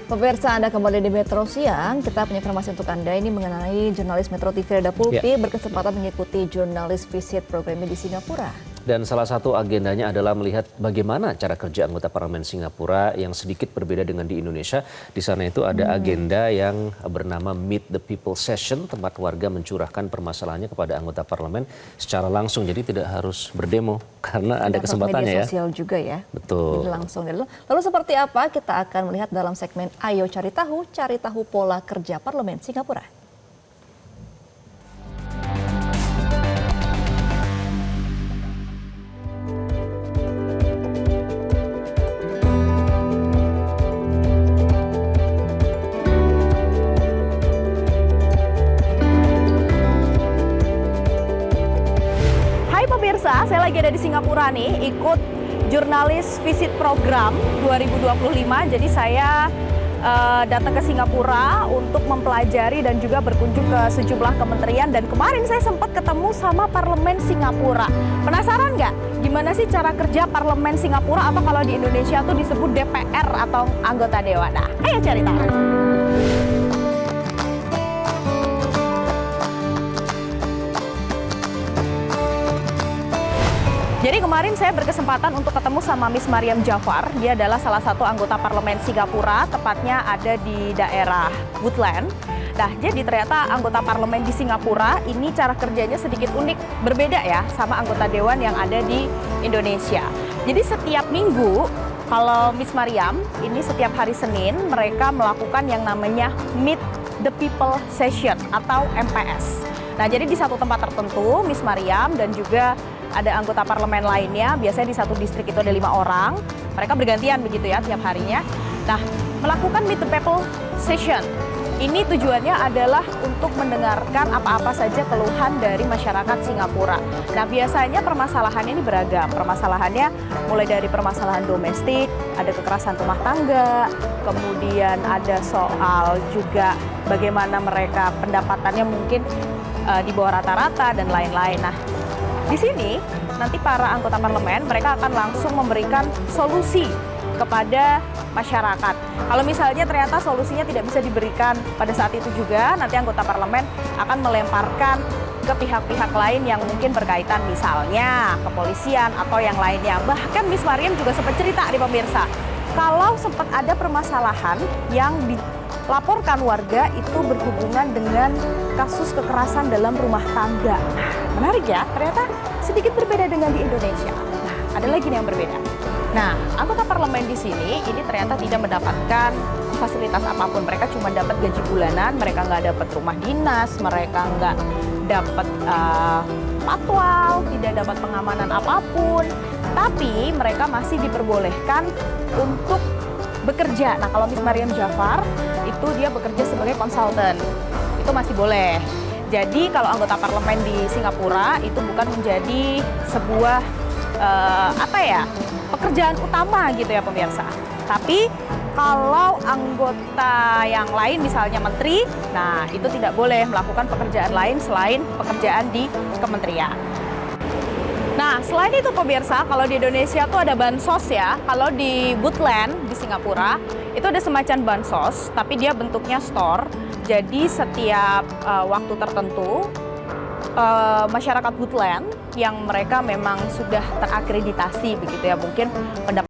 Pemirsa, Anda kembali di Metro Siang. Kita punya informasi untuk Anda ini mengenai jurnalis Metro TV Reda Pulpi berkesempatan mengikuti jurnalis visit programnya di Singapura. Dan salah satu agendanya adalah melihat bagaimana cara kerja anggota parlemen Singapura yang sedikit berbeda dengan di Indonesia. Di sana itu ada agenda yang bernama Meet the People Session, tempat warga mencurahkan permasalahannya kepada anggota parlemen secara langsung. Jadi tidak harus berdemo karena ada kesempatannya media ya. sosial juga ya. Betul. Jadi langsung. Lalu seperti apa? Kita akan melihat dalam segmen Ayo Cari Tahu pola kerja parlemen Singapura. Pemirsa, saya lagi ada di Singapura nih, ikut jurnalis visit program 2025. Jadi saya datang ke Singapura untuk mempelajari dan juga berkunjung ke sejumlah kementerian. Dan kemarin saya sempat ketemu sama parlemen Singapura. Penasaran nggak gimana sih cara kerja parlemen Singapura, atau kalau di Indonesia tuh disebut DPR atau anggota dewan? Nah, ayo cari tahu. Jadi kemarin saya berkesempatan untuk ketemu sama Miss Mariam Jafar. Dia adalah salah satu anggota parlemen Singapura, tepatnya ada di daerah Woodland. Nah, jadi ternyata anggota parlemen di Singapura ini cara kerjanya sedikit unik, berbeda ya sama anggota dewan yang ada di Indonesia. Jadi setiap minggu, kalau Miss Mariam, ini setiap hari Senin mereka melakukan yang namanya Meet the People Session atau MPS. Nah, jadi di satu tempat tertentu, Miss Mariam dan juga ada anggota parlemen lainnya, biasanya di satu distrik itu ada 5 orang. Mereka bergantian begitu ya tiap harinya. Nah, melakukan Meet the People Session. Ini tujuannya adalah untuk mendengarkan apa-apa saja keluhan dari masyarakat Singapura. Nah, biasanya permasalahannya ini beragam. Permasalahannya mulai dari permasalahan domestik, ada kekerasan rumah tangga, kemudian ada soal juga bagaimana mereka pendapatannya mungkin di bawah rata-rata dan lain-lain. Nah, di sini nanti para anggota parlemen mereka akan langsung memberikan solusi kepada masyarakat. Kalau misalnya ternyata solusinya tidak bisa diberikan pada saat itu juga, nanti anggota parlemen akan melemparkan ke pihak-pihak lain yang mungkin berkaitan, misalnya kepolisian atau yang lainnya. Bahkan Miss Mariam juga sempat cerita nih pemirsa, kalau sempat ada permasalahan yang dilaporkan warga itu berhubungan dengan kasus kekerasan dalam rumah tangga. Menarik ya, ternyata sedikit berbeda dengan di Indonesia. Nah, ada lagi nih yang berbeda. Nah, anggota parlemen di sini ini ternyata tidak mendapatkan fasilitas apapun. Mereka cuma dapat gaji bulanan, mereka nggak dapat rumah dinas, mereka nggak dapat patwal, tidak dapat pengamanan apapun. Tapi mereka masih diperbolehkan untuk bekerja. Nah, kalau Miss Mariam Jafar itu dia bekerja sebagai konsultan, itu masih boleh. Jadi kalau anggota parlemen di Singapura itu bukan menjadi sebuah pekerjaan utama gitu ya pemirsa. Tapi kalau anggota yang lain misalnya menteri, nah itu tidak boleh melakukan pekerjaan lain selain pekerjaan di kementerian. Nah, selain itu pemirsa, kalau di Indonesia tuh ada bansos ya. Kalau di Woodland di Singapura itu ada semacam bansos, tapi dia bentuknya store. Jadi setiap waktu tertentu masyarakat Woodland yang mereka memang sudah terakreditasi begitu ya, mungkin pendapat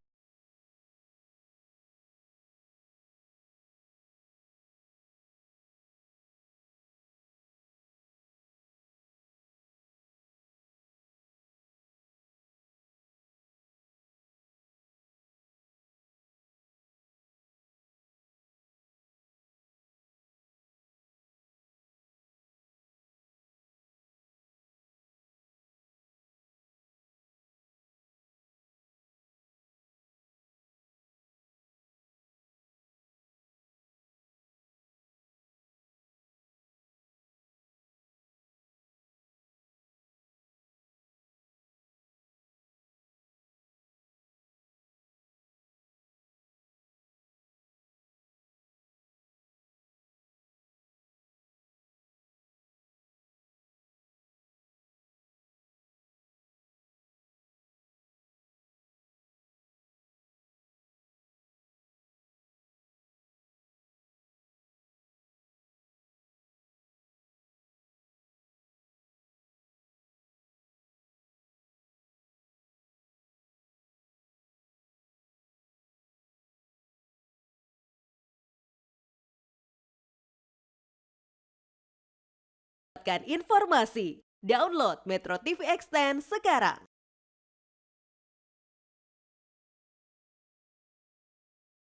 mendapatkan informasi. Download Metro TV Extend sekarang.